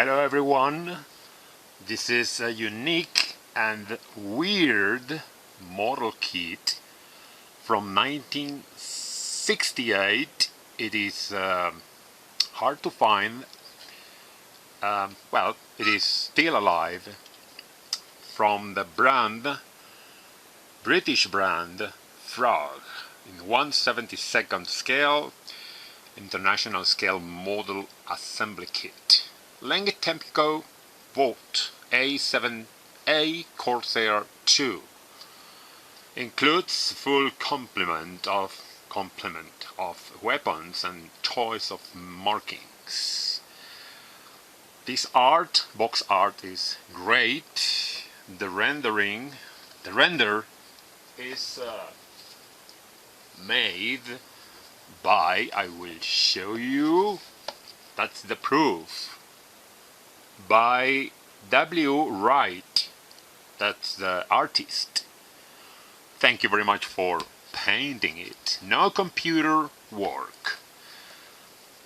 Hello everyone, this is a unique and weird model kit from 1968. It is hard to find, well, it is still alive, from the British brand Frog in 1/72nd scale, international scale model assembly kit. Length Temco Volt A-7A Corsair 2 includes full complement of weapons and choice of markings. This box art is great. The render is made by, I will show you, that's the proof, by W. Wright, that's the artist. Thank you very much for painting it. No computer work.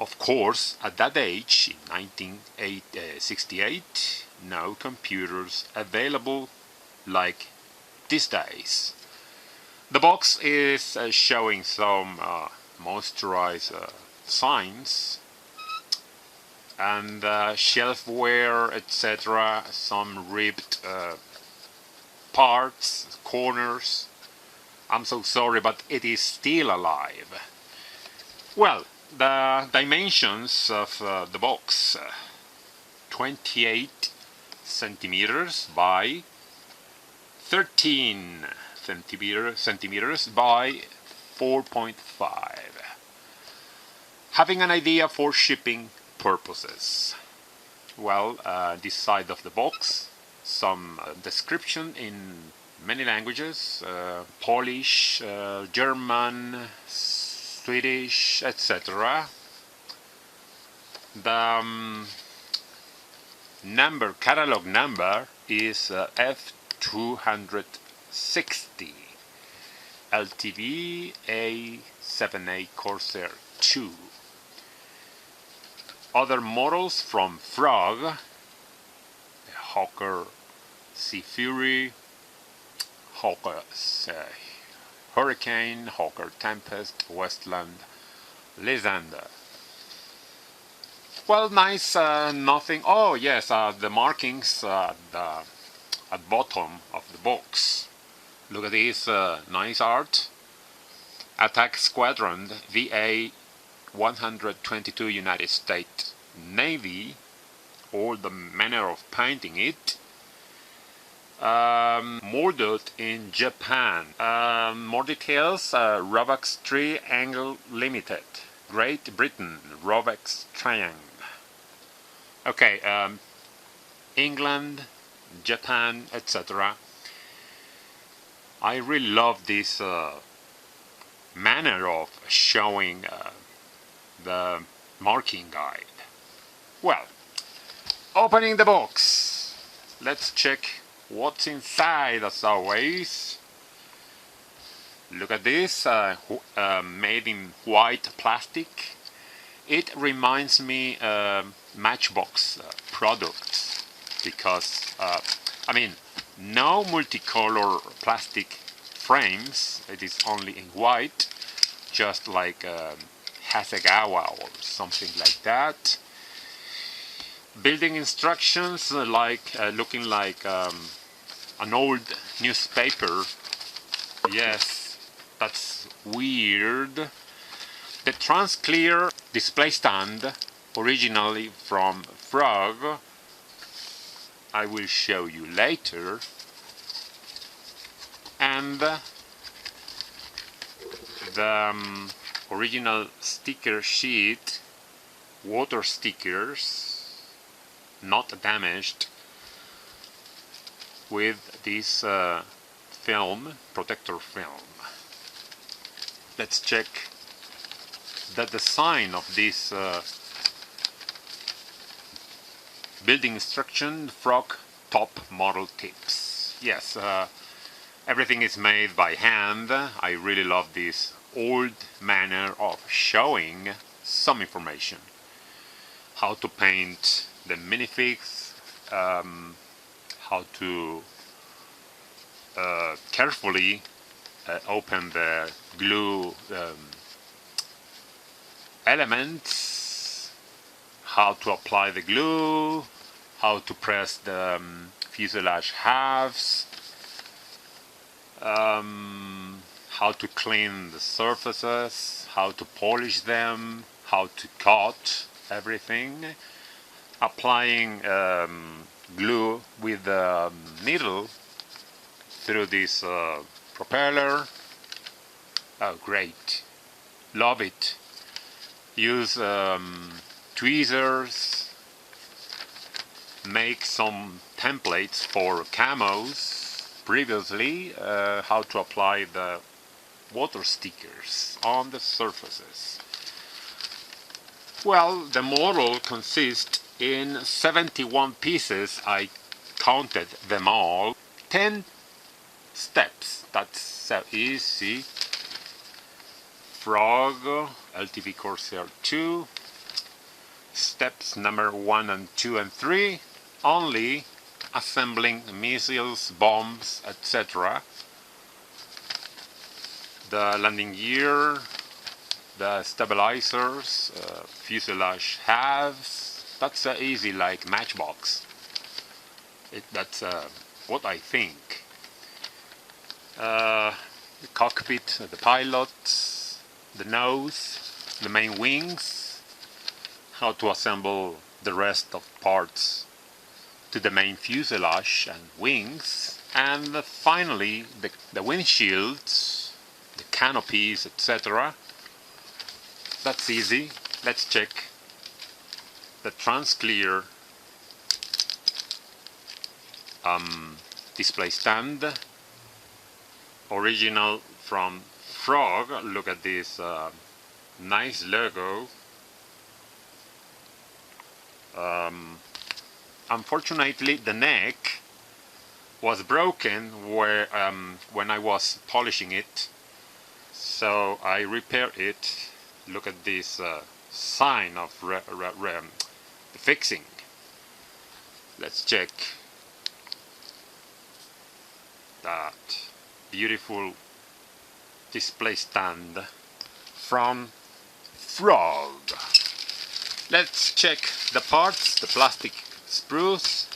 Of course, at that age, in 1968, no computers available like these days. The box is showing some moisturized signs and shelfware, etc. Some ripped parts, corners. I'm so sorry, but it is still alive. Well, the dimensions of the box: 28 centimeters by 13 centimeters by 4.5. Having an idea for shipping purposes. Well, this side of the box, some description in many languages, Polish, German, Swedish, etc. The catalog number is F260 LTV A-7A Corsair 2. Other models from Frog: the Hawker Sea Fury, Hawker Hurricane, Hawker Tempest, Westland, Lysander. Well, nice, nothing. Oh yes, the markings at bottom of the box. Look at this nice art. Attack Squadron VA-122 United States Navy. All the manner of painting it. Molded in Japan. More details: Rovex Triangle Limited, Great Britain, Rovex Triangle. Okay, England, Japan, etc. I really love this manner of showing the marking guide. Well, opening the box, let's check what's inside as always. Look at this, made in white plastic. It reminds me Matchbox products, because I mean, no multicolor plastic frames. It is only in white, just like Hasegawa or something like that. Building instructions, looking like an old newspaper. Yes, that's weird. The TransClear display stand, originally from Frog, I will show you later. And the original sticker sheet, water stickers, not damaged, with this protector film. Let's check the design of this building instruction: Frog top model tips. Yes, everything is made by hand. I really love this old manner of showing some information. How to paint the minifix, how to carefully open the glue elements, how to apply the glue, how to press the fuselage halves, how to clean the surfaces, how to polish them, how to cut everything, applying glue with the needle through this propeller. Oh, great, love it. Use tweezers, make some templates for camos previously, how to apply the water stickers on the surfaces. Well, the model consists in 71 pieces. I counted them all. 10 steps. That's so easy. Frog LTV Corsair 2. Steps number 1 and 2 and 3. Only assembling missiles, bombs, etc. The landing gear, the stabilizers, fuselage halves. That's easy, like Matchbox. That's what I think. The cockpit, the pilot, the nose, the main wings, how to assemble the rest of parts to the main fuselage and wings, and finally the windshields, the canopies, etc. That's easy. Let's check the Transclear display stand, original from Frog. Look at this nice logo. Unfortunately, the neck was broken when I was polishing it, so I repaired it. Look at this sign of fixing. Let's check that beautiful display stand from Frog. Let's check the parts, the plastic sprues.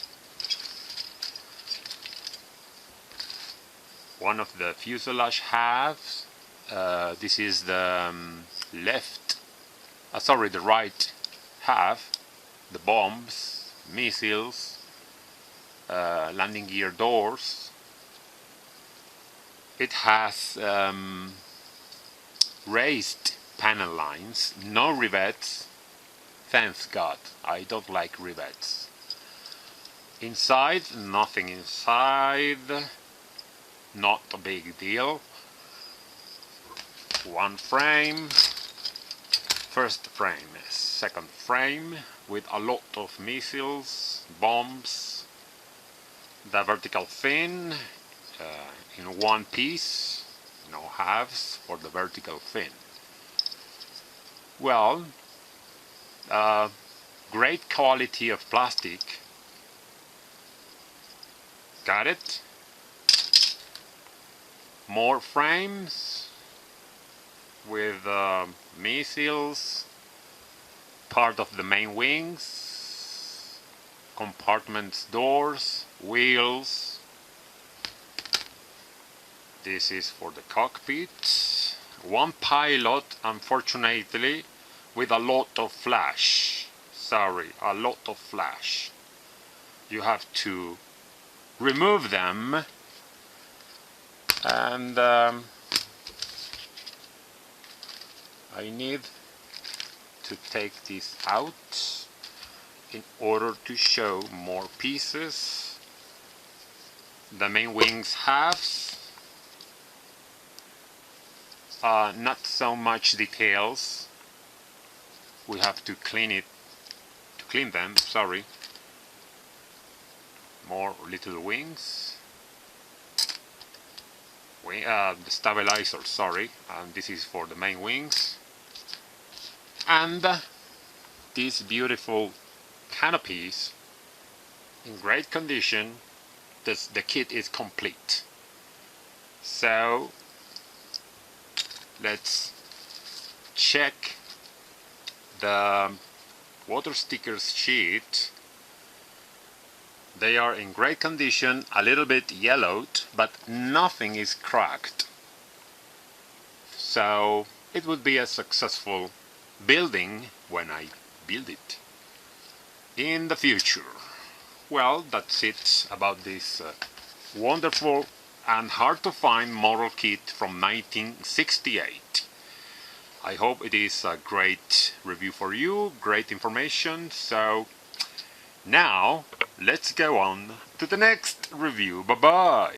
One of the fuselage halves. This is the the right half. The bombs, missiles, landing gear doors. It has raised panel lines, no rivets. Thanks God, I don't like rivets. Inside, nothing inside. Not a big deal. One frame, first frame, second frame, with a lot of missiles, bombs. The vertical fin in one piece, no halves for the vertical fin. Well, great quality of plastic. Got it? More frames with missiles, part of the main wings, compartments, doors, wheels. This is for the cockpit. One pilot, unfortunately, with a lot of flash. Sorry, a lot of flash. You have to remove them, and I need to take this out in order to show more pieces. The main wings halves, not so much details. We have to clean them, sorry. More little wings. The stabilizer, sorry, and this is for the main wings. And this beautiful canopies in great condition. The kit is complete. So let's check the water stickers sheet. They are in great condition, a little bit yellowed, but nothing is cracked. So it would be a successful building when I build it in the future. Well, that's it about this wonderful and hard to find model kit from 1968. I hope it is a great review for you, great information. So now let's go on to the next review. Bye bye.